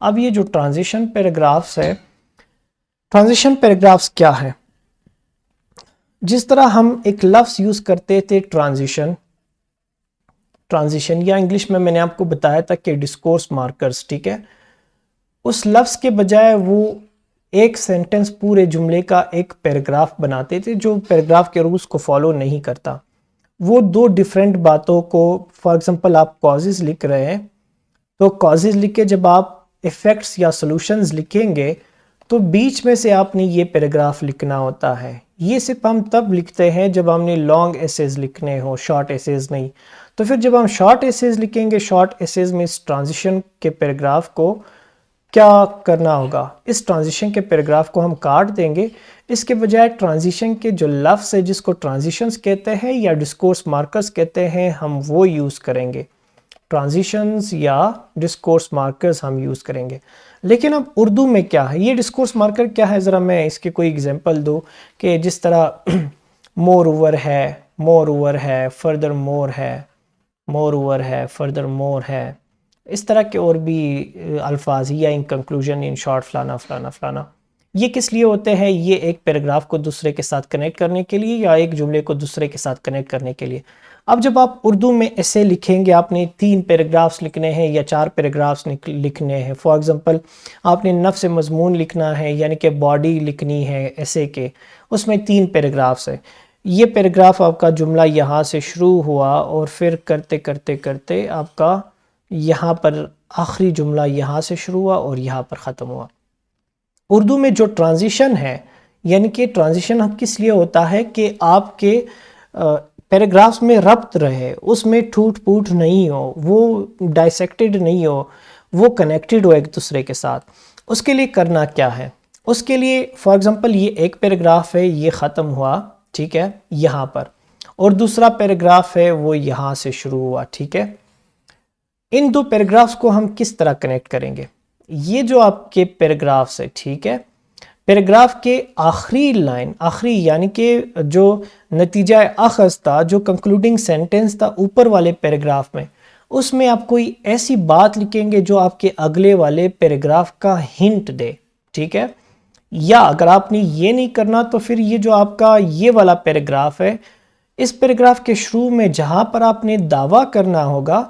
اب یہ جو ٹرانزیشن پیراگرافس ہے، ٹرانزیشن پیراگرافس کیا ہے؟ جس طرح ہم ایک لفظ یوز کرتے تھے ٹرانزیشن، یا انگلش میں نے آپ کو بتایا تھا کہ ڈسکورس مارکرز، ٹھیک ہے، اس لفظ کے بجائے وہ ایک سینٹنس پورے جملے کا ایک پیراگراف بناتے تھے جو پیراگراف کے رولز کو فالو نہیں کرتا. وہ دو ڈیفرنٹ باتوں کو، فار ایگزامپل آپ کازز لکھ رہے ہیں، تو کازز لکھ کے جب آپ ایفیکٹس یا سلوشنز لکھیں گے تو بیچ میں سے آپ نے یہ پیراگراف لکھنا ہوتا ہے. یہ صرف ہم تب لکھتے ہیں جب ہم نے لانگ ایسیز لکھنے ہو، شارٹ ایسیز نہیں. تو پھر جب ہم شارٹ ایسیز لکھیں گے، شارٹ ایسیز میں اس ٹرانزیشن کے پیراگراف کو کیا کرنا ہوگا؟ اس ٹرانزیشن کے پیراگراف کو ہم کاٹ دیں گے. اس کے بجائے ٹرانزیشن کے جو لفظ ہے جس کو ٹرانزیشنز کہتے ہیں یا ڈسکورس مارکرز کہتے ہیں، ہم وہ یوز کریں گے. ٹرانزیشنز یا ڈسکورس مارکرز ہم یوز کریں گے. لیکن اب اردو میں کیا ہے؟ یہ ڈسکورس مارکر کیا ہے؟ ذرا میں اس کی کوئی اگزامپل دوں کہ جس طرح مور اوور ہے، فردر مور ہے، مور اوور ہے، فردر مور ہے، اس طرح کے اور بھی الفاظ، یا ان کنکلوژن، ان شارٹ، فلانا فلانا فلانا. یہ کس لیے ہوتے ہیں؟ یہ ایک پیراگراف کو دوسرے کے ساتھ کنیکٹ کرنے کے لیے، یا ایک جملے کو دوسرے کے ساتھ کنیکٹ کرنے کے لیے. اب جب آپ اردو میں ایسے لکھیں گے، آپ نے 3 پیراگرافس لکھنے ہیں یا 4 پیراگرافس لکھنے ہیں. فار ایگزامپل آپ نے نفس مضمون لکھنا ہے، یعنی کہ باڈی لکھنی ہے ایسے کے، اس میں 3 پیراگرافس ہیں. یہ پیراگراف آپ کا جملہ یہاں سے شروع ہوا اور پھر کرتے کرتے کرتے آپ کا یہاں پر آخری جملہ یہاں سے شروع ہوا اور یہاں پر ختم ہوا. اردو میں جو ٹرانزیشن ہے، یعنی کہ ٹرانزیشن کس لیے ہوتا ہے کہ آپ کے پیراگرافس میں ربط رہے، اس میں ٹوٹ پوٹ نہیں ہو، وہ ڈائسیکٹڈ نہیں ہو، وہ کنیکٹڈ ہو ایک دوسرے کے ساتھ. اس کے لیے کرنا کیا ہے؟ اس کے لیے فار ایگزامپل یہ ایک پیراگراف ہے، یہ ختم ہوا، ٹھیک ہے، یہاں پر، اور دوسرا پیراگراف ہے وہ یہاں سے شروع ہوا، ٹھیک ہے. ان 2 پیراگرافس کو ہم کس طرح کنیکٹ کریں گے؟ یہ جو آپ کے پیراگرافس ہے، ٹھیک ہے، پیراگراف کے آخری لائن، آخری یعنی کہ جو نتیجہ اخذ تھا، جو کنکلوڈنگ سینٹنس تھا اوپر والے پیراگراف میں، اس میں آپ کوئی ایسی بات لکھیں گے جو آپ کے اگلے والے پیراگراف کا ہنٹ دے، ٹھیک ہے؟ یا اگر آپ نے یہ نہیں کرنا تو پھر یہ جو آپ کا یہ والا پیراگراف ہے، اس پیراگراف کے شروع میں جہاں پر آپ نے دعویٰ کرنا ہوگا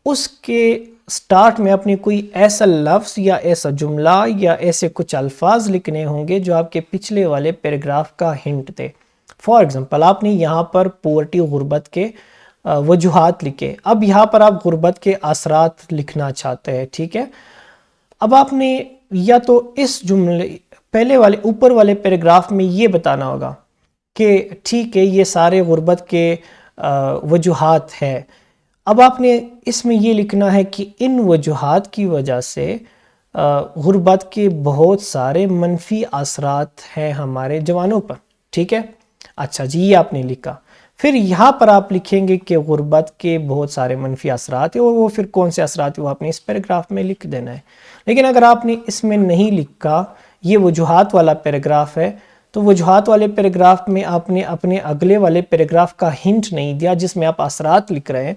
اس کے سٹارٹ میں اپنی کوئی ایسا لفظ یا ایسا جملہ یا ایسے کچھ الفاظ لکھنے ہوں گے جو آپ کے پچھلے والے پیراگراف کا ہنٹ دے۔ فار ایگزامپل آپ نے یہاں پر پورٹی، غربت کے وجوہات لکھے، اب یہاں پر آپ غربت کے اثرات لکھنا چاہتے ہیں، ٹھیک ہے؟ اب آپ نے یا تو اس جملے پہلے والے اوپر والے پیراگراف میں یہ بتانا ہوگا کہ ٹھیک ہے یہ سارے غربت کے وجوہات ہے، اب آپ نے اس میں یہ لکھنا ہے کہ ان وجوہات کی وجہ سے غربت کے بہت سارے منفی اثرات ہیں ہمارے جوانوں پر، ٹھیک ہے؟ اچھا جی، یہ آپ نے لکھا، پھر یہاں پر آپ لکھیں گے کہ غربت کے بہت سارے منفی اثرات ہیں، اور وہ پھر کون سے اثرات ہیں وہ آپ نے اس پیراگراف میں لکھ دینا ہے۔ لیکن اگر آپ نے اس میں نہیں لکھا، یہ وجوہات والا پیراگراف ہے، تو وجوہات والے پیراگراف میں آپ نے اپنے اگلے والے پیراگراف کا ہنٹ نہیں دیا جس میں آپ اثرات لکھ رہے ہیں،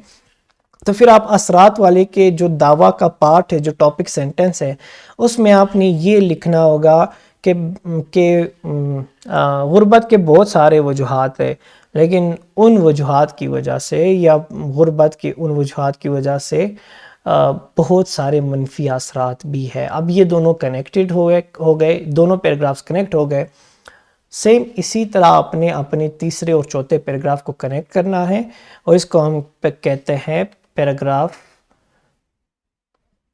تو پھر آپ اثرات والے کے جو دعویٰ کا پارٹ ہے، جو ٹاپک سینٹنس ہے، اس میں آپ نے یہ لکھنا ہوگا کہ غربت کے بہت سارے وجوہات ہیں، لیکن ان وجوہات کی وجہ سے یا غربت کی ان وجوہات کی وجہ سے بہت سارے منفی اثرات بھی ہے۔ اب یہ دونوں کنیکٹڈ ہو گئے، دونوں پیراگرافز کنیکٹ ہو گئے۔ سیم اسی طرح آپ نے اپنے تیسرے اور چوتھے پیراگراف کو کنیکٹ کرنا ہے، اور اس کو ہم کہتے ہیں پیراگراف،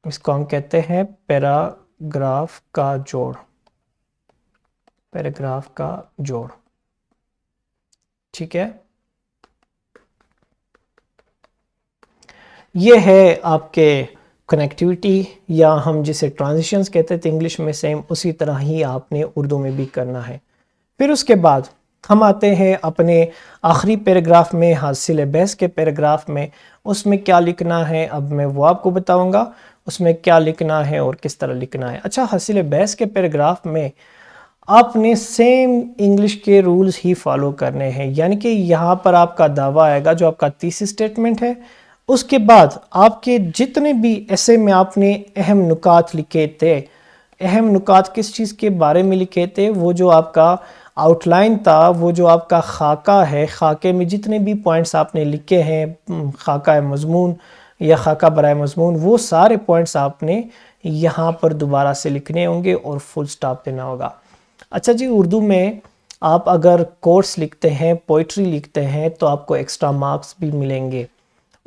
اس کو ہم کہتے ہیں پیراگراف کا جوڑ، پیراگراف کا جوڑ، ٹھیک ہے؟ یہ ہے آپ کے کنیکٹیوٹی، یا ہم جسے ٹرانزیشنز کہتے تھے انگلش میں، سیم اسی طرح ہی آپ نے اردو میں بھی کرنا ہے۔ پھر اس کے بعد ہم آتے ہیں اپنے آخری پیراگراف میں، حاصل بحث کے پیراگراف میں۔ اس میں کیا لکھنا ہے اب میں وہ آپ کو بتاؤں گا، اس میں کیا لکھنا ہے اور کس طرح لکھنا ہے۔ اچھا، حاصل بحث کے پیراگراف میں آپ نے سیم انگلش کے رولز ہی فالو کرنے ہیں، یعنی کہ یہاں پر آپ کا دعویٰ آئے گا جو آپ کا تیسری سٹیٹمنٹ ہے، اس کے بعد آپ کے جتنے بھی ایسے میں آپ نے اہم نکات لکھے تھے، اہم نکات کس چیز کے بارے میں لکھے تھے، وہ جو آپ کا آؤٹ لائن تھا، وہ جو آپ کا خاکہ ہے، خاکے میں جتنے بھی پوائنٹس آپ نے لکھے ہیں، خاکہ مضمون یا خاکہ برائے مضمون، وہ سارے پوائنٹس آپ نے یہاں پر دوبارہ سے لکھنے ہوں گے اور فل سٹاپ دینا ہوگا۔ اچھا جی، اردو میں آپ اگر کورس لکھتے ہیں، پوئٹری لکھتے ہیں، تو آپ کو ایکسٹرا مارکس بھی ملیں گے۔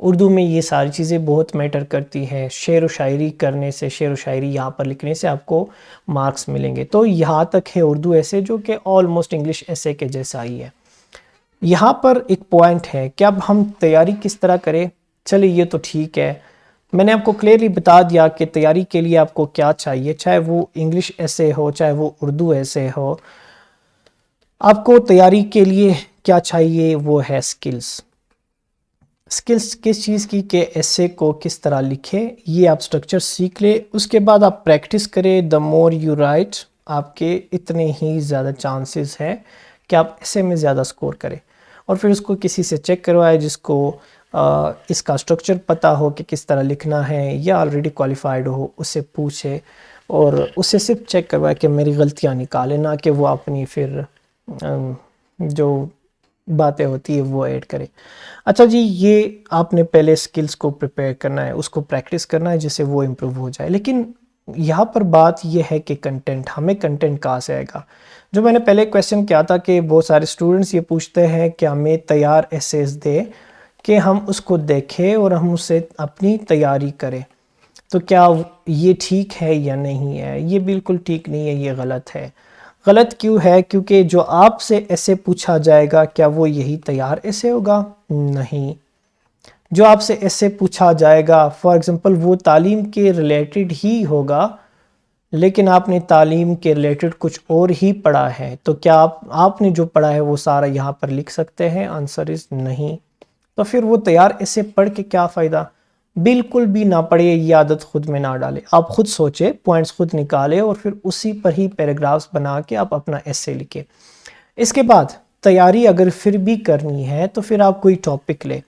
اردو میں یہ ساری چیزیں بہت میٹر کرتی ہیں، شعر و شاعری کرنے سے، شعر و شاعری یہاں پر لکھنے سے آپ کو مارکس ملیں گے۔ تو یہاں تک ہے اردو ایسے، جو کہ آلموسٹ انگلش ایسے کے جیسا ہی ہے۔ یہاں پر ایک پوائنٹ ہے کہ اب ہم تیاری کس طرح کریں۔ چلے یہ تو ٹھیک ہے، میں نے آپ کو کلیئرلی بتا دیا کہ تیاری کے لیے آپ کو کیا چاہیے، چاہے وہ انگلش ایسے ہو، چاہے وہ اردو ایسے ہو، آپ کو تیاری کے لیے کیا چاہیے، وہ ہے سکلز۔ سکلز کس چیز کی، کہ ایسے کو کس طرح لکھے، یہ آپ سٹرکچر سیکھ لے، اس کے بعد آپ پریکٹس کریں۔ دا مور یو رائٹ، آپ کے اتنے ہی زیادہ چانسز ہے کہ آپ ایسے میں زیادہ سکور کریں، اور پھر اس کو کسی سے چیک کروائے جس کو اس کا سٹرکچر پتہ ہو کہ کس طرح لکھنا ہے، یا آلریڈی کوالیفائڈ ہو، اس سے پوچھے اور اس سے صرف چیک کروائے کہ میری غلطیاں نکالے، نہ کہ وہ اپنی پھر جو باتیں ہوتی ہے وہ ایڈ کرے۔ اچھا جی، یہ آپ نے پہلے سکلز کو پریپیئر کرنا ہے، اس کو پریکٹس کرنا ہے جس سے وہ امپروو ہو جائے۔ لیکن یہاں پر بات یہ ہے کہ کنٹینٹ، ہمیں کنٹینٹ کہاں سے آئے گا؟ جو میں نے پہلے کویسچن کیا تھا کہ بہت سارے اسٹوڈنٹس یہ پوچھتے ہیں کہ ہمیں تیار ایسیز دے کہ ہم اس کو دیکھیں اور ہم اس سے اپنی تیاری کریں، تو کیا یہ ٹھیک ہے یا نہیں ہے؟ یہ بالکل ٹھیک نہیں ہے، یہ غلط ہے۔ غلط کیوں ہے؟ کیونکہ جو آپ سے ایسے پوچھا جائے گا کیا وہ یہی تیار ایسے ہوگا؟ نہیں۔ جو آپ سے ایسے پوچھا جائے گا، فار ایگزامپل وہ تعلیم کے ریلیٹڈ ہی ہوگا، لیکن آپ نے تعلیم کے ریلیٹڈ کچھ اور ہی پڑھا ہے، تو کیا آپ نے جو پڑھا ہے وہ سارا یہاں پر لکھ سکتے ہیں؟ آنسر از نہیں۔ تو پھر وہ تیار ایسے پڑھ کے کیا فائدہ؟ بالکل بھی نہ پڑھے، یہ عادت خود میں نہ ڈالے۔ آپ خود سوچے، پوائنٹس خود نکالے، اور پھر اسی پر ہی پیراگرافز بنا کے آپ اپنا ایسے لکھیں۔ اس کے بعد تیاری اگر پھر بھی کرنی ہے تو پھر آپ کوئی ٹاپک لیں۔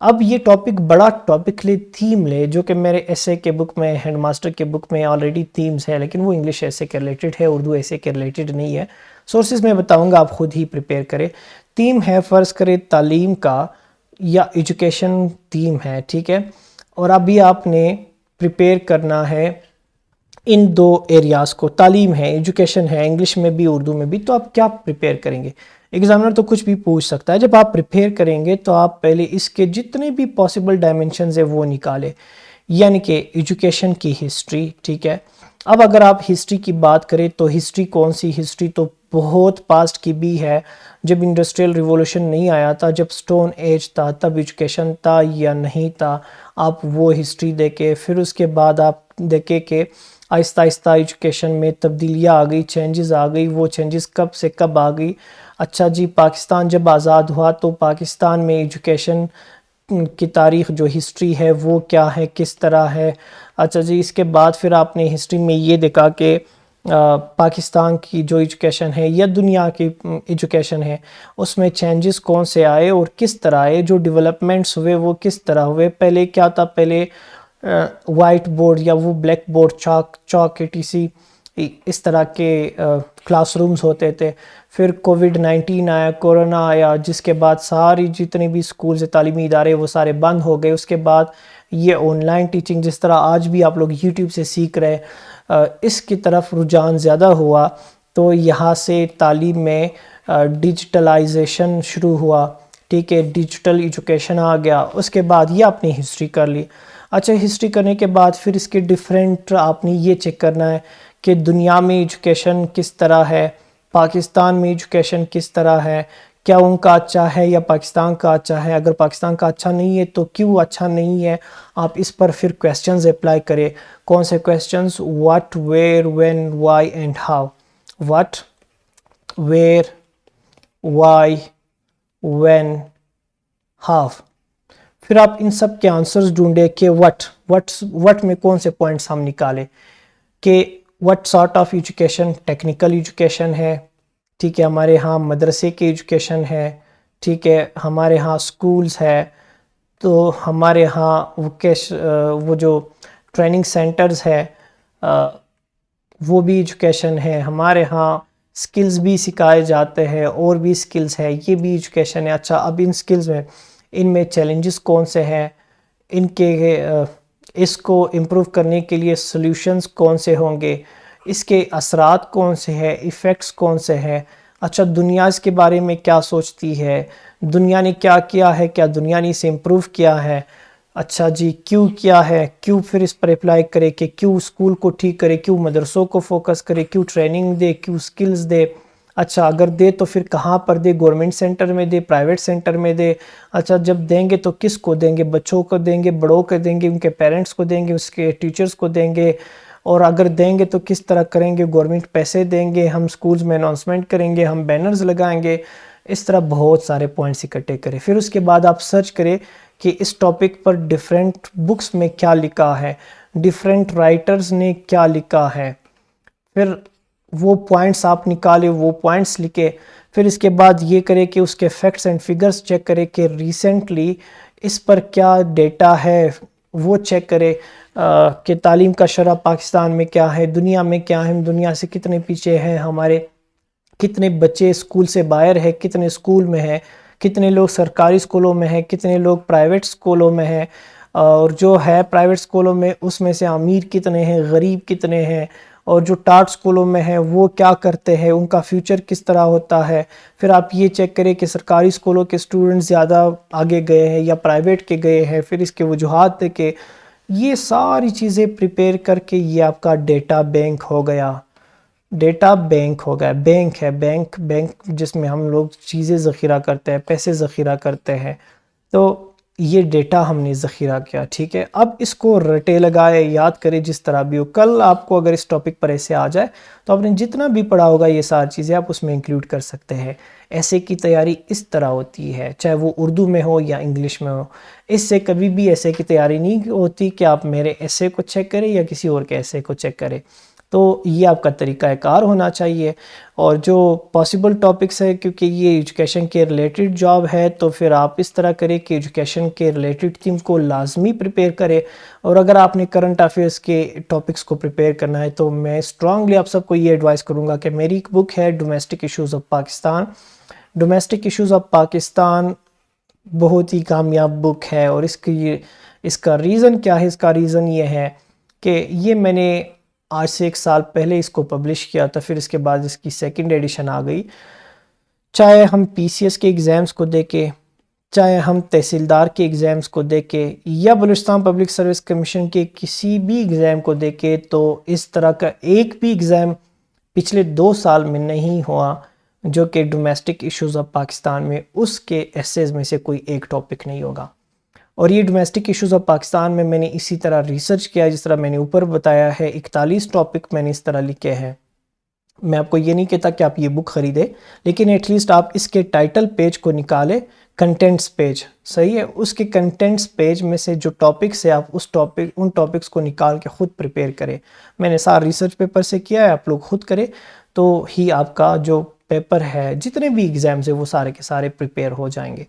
اب یہ ٹاپک بڑا ٹاپک لے، تھیم لے، جو کہ میرے ایسے کے بک میں، ہیڈ ماسٹر کے بک میں آلریڈی تھیمز ہے، لیکن وہ انگلش ایسے کے ریلیٹڈ ہے، اردو ایسے کے ریلیٹڈ نہیں ہے. سورسز میں بتاؤں گا، آپ خود ہی پریپیئر کریں. تھیم ہے فرض کرے تعلیم کا یا ایجوکیشن تھیم ہے، ٹھیک ہے. اور ابھی آپ نے پریپیئر کرنا ہے ان دو ایریاز کو، تعلیم ہے، ایجوکیشن ہے، انگلش میں بھی اردو میں بھی. تو آپ کیا پریپیئر کریں گے؟ ایگزامنر تو کچھ بھی پوچھ سکتا ہے. جب آپ پریپیئر کریں گے تو آپ پہلے اس کے جتنے بھی پاسبل ڈائمنشنز ہیں وہ نکالے، یعنی کہ ایجوکیشن کی ہسٹری، ٹھیک ہے. اب اگر آپ ہسٹری کی بات کریں تو ہسٹری کون سی؟ ہسٹری تو بہت پاسٹ کی بھی ہے. جب انڈسٹریل ریولوشن نہیں آیا تھا، جب سٹون ایج تھا، تب ایجوکیشن تھا یا نہیں تھا، آپ وہ ہسٹری دیکھیں. پھر اس کے بعد آپ دیکھیں کہ آہستہ آہستہ ایجوکیشن میں تبدیلیاں آ گئی، چینجز آ گئی. وہ چینجز کب سے کب آ گئی؟ اچھا جی، پاکستان جب آزاد ہوا تو پاکستان میں ایجوکیشن کی تاریخ جو ہسٹری ہے وہ کیا ہے، کس طرح ہے. اچھا جی، اس کے بعد پھر آپ نے ہسٹری میں یہ دیکھا کہ پاکستان کی جو ایجوکیشن ہے یا دنیا کی ایجوکیشن ہے اس میں چینجز کون سے آئے اور کس طرح آئے، جو ڈیولپمنٹس ہوئے وہ کس طرح ہوئے. پہلے کیا تھا؟ پہلے وائٹ بورڈ یا وہ بلیک بورڈ، چاک ATC اس طرح کے کلاس رومز ہوتے تھے. پھر کووڈ-19 آیا، کورونا آیا، جس کے بعد ساری جتنے بھی سکول سے تعلیمی ادارے وہ سارے بند ہو گئے. اس کے بعد یہ آن لائن ٹیچنگ، جس طرح آج بھی آپ لوگ یوٹیوب سے سیکھ رہے، اس کی طرف رجحان زیادہ ہوا. تو یہاں سے تعلیم میں ڈیجیٹلائزیشن شروع ہوا، ٹھیک ہے، ڈیجیٹل ایجوکیشن آ گیا. اس کے بعد یہ آپ نے ہسٹری کر لی. اچھا، ہسٹری کرنے کے بعد پھر اس کے ڈیفرنٹ آپ نے یہ چیک کرنا ہے کہ دنیا میں ایجوکیشن کس طرح ہے، پاکستان میں ایجوکیشن کس طرح ہے، کیا ان کا اچھا ہے یا پاکستان کا اچھا ہے. اگر پاکستان کا اچھا نہیں ہے تو کیوں اچھا نہیں ہے. آپ اس پر پھر کویسچنز اپلائی کریں. کون سے questions? What, where, when, why and how. What, where, why, when, how. پھر آپ ان سب کے آنسرز ڈھونڈے کہ وٹ میں کون سے پوائنٹس ہم نکالے کہ what sort of education, technical education ہے، ٹھیک ہے، ہمارے ہاں مدرسے کی ایجوکیشن ہے، ٹھیک ہے، ہمارے ہاں سکولز ہے، تو ہمارے ہاں وہ جو ٹریننگ سینٹرز ہے وہ بھی ایجوکیشن ہے، ہمارے ہاں سکلز بھی سکھائے جاتے ہیں اور بھی سکلز ہے، یہ بھی ایجوکیشن ہے. اچھا، اب ان سکلز میں ان میں چیلنجز کون سے ہیں، ان کے اس کو امپروو کرنے کے لیے سلیوشنز کون سے ہوں گے، اس کے اثرات کون سے ہیں، ایفیکٹس کون سے ہیں. اچھا، دنیا اس کے بارے میں کیا سوچتی ہے، دنیا نے کیا کیا ہے، کیا دنیا نے اسے امپروو کیا ہے. اچھا جی، کیوں کیا ہے، کیوں پھر اس پر اپلائی کرے کہ کیوں اسکول کو ٹھیک کرے، کیوں مدرسوں کو فوکس کرے، کیوں ٹریننگ دے، کیوں سکلز دے. اچھا، اگر دے تو پھر کہاں پر دے، گورنمنٹ سینٹر میں دے، پرائیویٹ سینٹر میں دے. اچھا، جب دیں گے تو کس کو دیں گے، بچوں کو دیں گے، بڑوں کو دیں گے، ان کے پیرنٹس کو دیں گے، اس کے ٹیچرز کو دیں گے. اور اگر دیں گے تو کس طرح کریں گے، گورنمنٹ پیسے دیں گے، ہم سکولز میں اناؤنسمنٹ کریں گے، ہم بینرز لگائیں گے. اس طرح بہت سارے پوائنٹس اکٹھے کریں. پھر اس کے بعد آپ سرچ کریں کہ اس ٹاپک پر ڈیفرنٹ بکس میں کیا لکھا ہے، ڈیفرنٹ رائٹرز نے کیا لکھا ہے. پھر وہ پوائنٹس آپ نکالے، وہ پوائنٹس لکھے. پھر اس کے بعد یہ کرے کہ اس کے فیکٹس اینڈ فگرز چیک کرے کہ ریسنٹلی اس پر کیا ڈیٹا ہے، وہ چیک کرے کہ تعلیم کا شرح پاکستان میں کیا ہے، دنیا میں کیا ہے، ہم دنیا سے کتنے پیچھے ہیں، ہمارے کتنے بچے اسکول سے باہر ہیں، کتنے اسکول میں ہیں، کتنے لوگ سرکاری اسکولوں میں ہیں، کتنے لوگ پرائیویٹ اسکولوں میں ہیں. اور جو ہے پرائیویٹ اسکولوں میں اس میں سے امیر کتنے ہیں، غریب کتنے ہیں. اور جو ٹاٹ اسکولوں میں ہیں وہ کیا کرتے ہیں، ان کا فیوچر کس طرح ہوتا ہے. پھر آپ یہ چیک کریں کہ سرکاری اسکولوں کے اسٹوڈنٹ زیادہ آگے گئے ہیں یا پرائیویٹ کے گئے ہیں. پھر اس کے وجوہات دیکھیں. یہ ساری چیزیں پریپیئر کر کے یہ آپ کا ڈیٹا بینک ہو گیا. ڈیٹا بینک ہو گیا. بینک ہے، بینک جس میں ہم لوگ چیزیں ذخیرہ کرتے ہیں، پیسے ذخیرہ کرتے ہیں. تو یہ ڈیٹا ہم نے ذخیرہ کیا، ٹھیک ہے. اب اس کو رٹے لگائے، یاد کرے جس طرح بھی ہو. کل آپ کو اگر اس ٹاپک پر ایسے آ جائے تو آپ نے جتنا بھی پڑھا ہوگا یہ ساری چیزیں آپ اس میں انکلوڈ کر سکتے ہیں. ایسے کی تیاری اس طرح ہوتی ہے، چاہے وہ اردو میں ہو یا انگلش میں ہو. اس سے کبھی بھی ایسے کی تیاری نہیں ہوتی کہ آپ میرے ایسے کو چیک کریں یا کسی اور کے ایسے کو چیک کریں. تو یہ آپ کا طریقہ کار ہونا چاہیے. اور جو پاسبل ٹاپکس ہے، کیونکہ یہ ایجوکیشن کے ریلیٹڈ جاب ہے، تو پھر آپ اس طرح کریں کہ ایجوکیشن کے ریلیٹڈ تھیم کو لازمی پریپیئر کرے. اور اگر آپ نے کرنٹ افیئرس کے ٹاپکس کو پریپیئر کرنا ہے تو میں اسٹرانگلی آپ سب کو یہ ایڈوائز کروں گا کہ میری ایک بک ہے domestic issues of Pakistan. Domestic issues of Pakistan بہت ہی کامیاب بک ہے. اور اس کا ریزن کیا ہے؟ اس کا ریزن یہ ہے کہ یہ میں نے آج سے 1 سال پہلے اس کو پبلش کیا تھا، پھر اس کے بعد اس کی سیکنڈ ایڈیشن آ گئی. چاہے ہم پی سی ایس کے ایگزامز کو دیکھیں، چاہے ہم تحصیلدار کے ایگزامز کو دیکھیں، یا بلوچستان پبلک سروس کمیشن کے کسی بھی ایگزام کو دیکھیں، تو اس طرح کا ایک بھی ایگزام پچھلے 2 سال میں نہیں ہوا جو کہ ڈومیسٹک ایشوز آف پاکستان میں اس کے ایسیز میں سے کوئی ایک ٹاپک نہیں ہوگا. اور یہ ڈومیسٹک ایشوز آف پاکستان میں نے اسی طرح ریسرچ کیا جس طرح میں نے اوپر بتایا ہے. 41 ٹاپک میں نے اس طرح لکھے ہیں. میں آپ کو یہ نہیں کہتا کہ آپ یہ بک خریدیں، لیکن ایٹ لیسٹ آپ اس کے ٹائٹل پیج کو نکالیں، کنٹینٹس پیج، صحیح ہے، اس کے کنٹینٹس پیج میں سے جو ٹاپکس ہے آپ ان ٹاپکس کو نکال کے خود پریپیئر کریں. میں نے سارا ریسرچ پیپر سے کیا ہے، آپ لوگ خود کریں تو ہی آپ کا جو پیپر ہے، جتنے بھی ایگزامز ہیں، وہ سارے کے سارے پریپیئر ہو جائیں گے.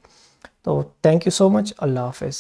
تو تھینک یو سو مچ. اللہ حافظ.